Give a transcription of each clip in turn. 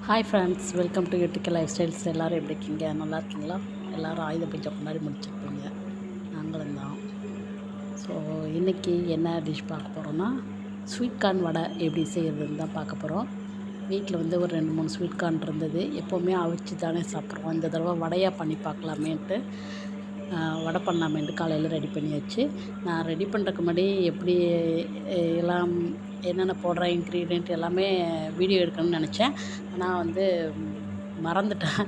Hi friends, welcome to UDK life styles. எல்லோரும் எப்படி இருக்கீங்க? நல்லா இருக்கீங்களா? எல்லோரும் ஆயுத பூஜை கொண்டாடி முடிச்சிருப்பீங்க. நாங்களும் தான். ஸோ இன்றைக்கி என்ன டிஷ் பார்க்க போகிறோன்னா, ஸ்வீட் கார்ன் வடை எப்படி செய்கிறதுன்னு தான் பார்க்க போகிறோம். வீட்டில் வந்து ஒரு 2-3 ஸ்வீட் கார்ன் இருந்தது. எப்போவுமே அவிச்சு தானே சாப்பிட்றோம். இந்த தடவை வடையாக பண்ணி பார்க்கலாமேன்ட்டு வடை பண்ணலாமேன்ட்டு காலையில் ரெடி பண்ணியாச்சு. நான் ரெடி பண்ணுறதுக்கு முன்னாடி எப்படி எல்லாம் என்னென்ன போடுற இன்க்ரீடியன்ட் எல்லாமே வீடியோ எடுக்கணும்னு நினச்சேன். ஆனால் வந்து மறந்துட்டேன்.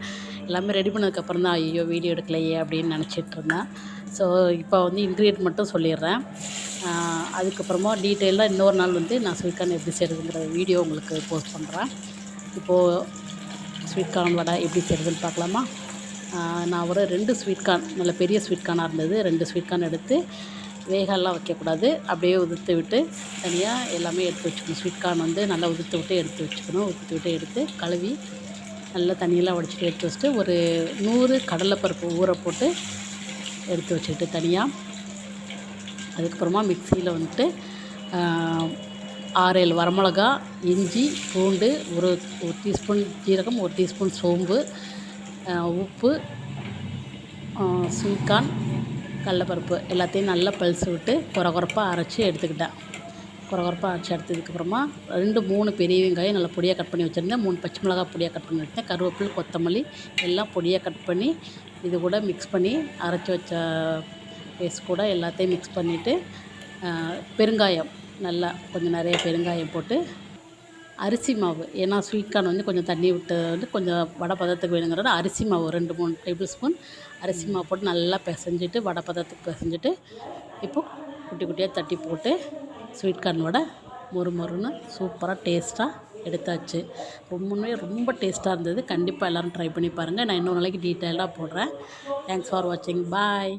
எல்லாமே ரெடி பண்ணதுக்கப்புறம் தான் ஐயோ வீடியோ எடுக்கலையே அப்படின்னு நினச்சிட்ருந்தேன். ஸோ இப்போ வந்து இன்க்ரீடியன்ட் மட்டும் சொல்லிடுறேன். அதுக்கப்புறமா டீட்டெயிலாக இன்னொரு நாள் வந்து நான் ஸ்வீட் கார்ன் எப்படி செய்கிறதுங்கிற வீடியோ உங்களுக்கு போஸ்ட் பண்ணுறேன். இப்போது ஸ்வீட் கார்ன் வடை எப்படி செய்கிறதுன்னு பார்க்கலாமா? நான் ஒரு 2 ஸ்வீட் கார்ன், நல்ல பெரிய ஸ்வீட் கார்னாக இருந்தது. 2 ஸ்வீட் கார்ன் எடுத்து வேகலாம் வைக்கக்கூடாது, அப்படியே உதிர்த்து விட்டு தனியாக எல்லாமே எடுத்து வச்சுக்கணும். ஸ்வீட் கார்ன் வந்து நல்லா உதிர்த்து விட்டு எடுத்து வச்சுக்கணும். உதிர்த்து விட்டு எடுத்து கழுவி நல்லா தண்ணியெல்லாம் வடிச்சிட்டு எடுத்து வச்சுட்டு ஒரு 100 கடலைப்பருப்பு ஊற போட்டு எடுத்து வச்சுக்கிட்டு தனியாக, அதுக்கப்புறமா மிக்சியில் வந்துட்டு 6-7 வரமிளகா, இஞ்சி, பூண்டு, ஒரு டீஸ்பூன் ஜீரகம், 1 டீஸ்பூன் சோம்பு, உப்பு, ஸ்வீட் கார்ன், கடலப்பருப்பு எல்லாத்தையும் நல்லா பல்ஸ் விட்டு கொரகொரப்பாக அரைச்சி எடுத்துக்கிட்டேன். கொரகொரப்பாக அரைச்சி எடுத்ததுக்கப்புறமா 2-3 பெரிய வெங்காயம் நல்லா பொடியாக கட் பண்ணி வச்சுருந்தேன். 3 பச்சை மிளகா பொடியாக கட் பண்ணி வச்சேன். கருவேப்பிலை, கொத்தமல்லி எல்லாம் பொடியாக கட் பண்ணி இது கூட மிக்ஸ் பண்ணி அரைச்சி வச்ச பேஸ்ட் கூட எல்லாத்தையும் மிக்ஸ் பண்ணிவிட்டு பெருங்காயம், நல்லா கொஞ்சம் நிறைய பெருங்காயம் போட்டு, அரிசி மாவு, ஏன்னா ஸ்வீட் கார்ன் வந்து கொஞ்சம் தண்ணி விட்டு வந்து கொஞ்சம் வடை பதத்துக்கு வேணுங்கிறத அரிசி மாவு 2-3 டேபிள் ஸ்பூன் அரிசி மாவு போட்டு நல்லா பிசைஞ்சிட்டு வடை பதத்துக்கு பிசைஞ்சிட்டு இப்போது குட்டி குட்டியாக தட்டி போட்டு ஸ்வீட் கார்ன் வடை மொறுன்னு சூப்பராக டேஸ்ட்டாக எடுத்தாச்சு. ரொம்ப டேஸ்ட்டாக இருந்தது. கண்டிப்பாக எல்லோரும் ட்ரை பண்ணி பாருங்கள். நான் இன்னொரு நாளைக்கு டீட்டெயிலாக போடுறேன். தேங்க்ஸ் ஃபார் வாட்சிங். பாய்.